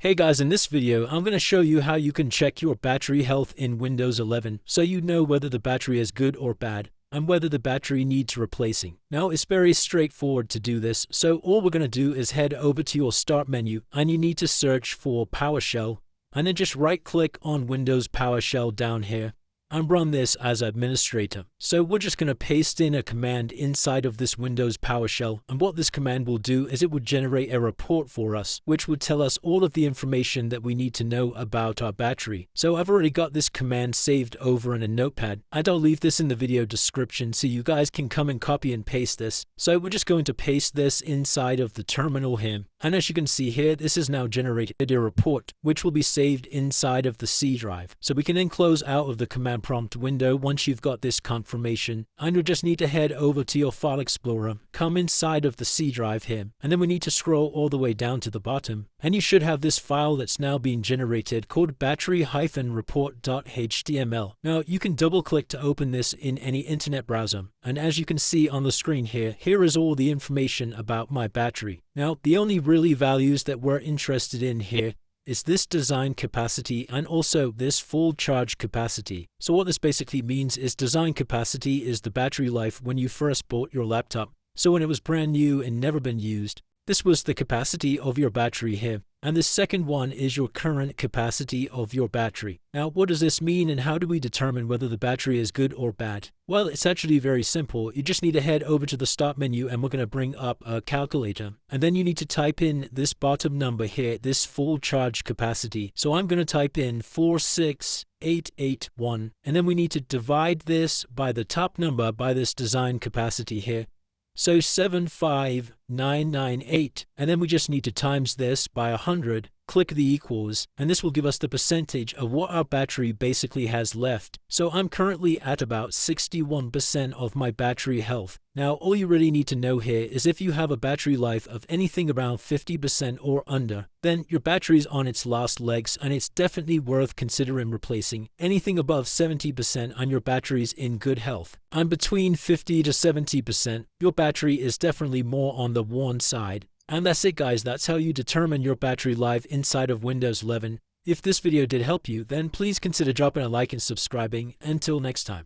Hey guys, in this video, I'm going to show you how you can check your battery health in Windows 11 so you know whether the battery is good or bad and whether the battery needs replacing. Now, it's very straightforward to do this, so all we're going to do is head over to your Start menu and you need to search for PowerShell and then just right-click on Windows PowerShell down here and run this as administrator. So we're just going to paste in a command inside of this Windows PowerShell, and what this command will do is it would generate a report for us, which would tell us all of the information that we need to know about our battery. So I've already got this command saved over in a notepad, and I'll leave this in the video description so you guys can come and copy and paste this. So we're just going to paste this inside of the terminal here, and as you can see here, this has now generated a report, which will be saved inside of the C drive. So we can then close out of the command prompt window once you've got this confirmation, and you'll just need to head over to your file explorer, come inside of the C drive here, and then we need to scroll all the way down to the bottom, and you should have this file that's now being generated called battery-report.html. Now you can double click to open this in any internet browser, and as you can see on the screen here is all the information about my battery. Now the only really values that we're interested in here is this design capacity and also this full charge capacity. So what this basically means is design capacity is the battery life when you first bought your laptop. So when it was brand new and never been used, this was the capacity of your battery here. And the second one is your current capacity of your battery. Now, what does this mean and how do we determine whether the battery is good or bad? Well, it's actually very simple. You just need to head over to the Start menu and we're going to bring up a calculator. And then you need to type in this bottom number here, this full charge capacity. So I'm going to type in 46881. And then we need to divide this by the top number by this design capacity here. So 75998, and then we just need to times this by 100, click the equals, and this will give us the percentage of what our battery basically has left. So I'm currently at about 61% of my battery health. Now all you really need to know here is if you have a battery life of anything around 50% or under, then your battery's on its last legs and it's definitely worth considering replacing. Anything above 70% and your battery's in good health. And between 50 to 70%, your battery is definitely more on the worn side. And that's it guys, that's how you determine your battery life inside of Windows 11. If this video did help you, then please consider dropping a like and subscribing. Until next time.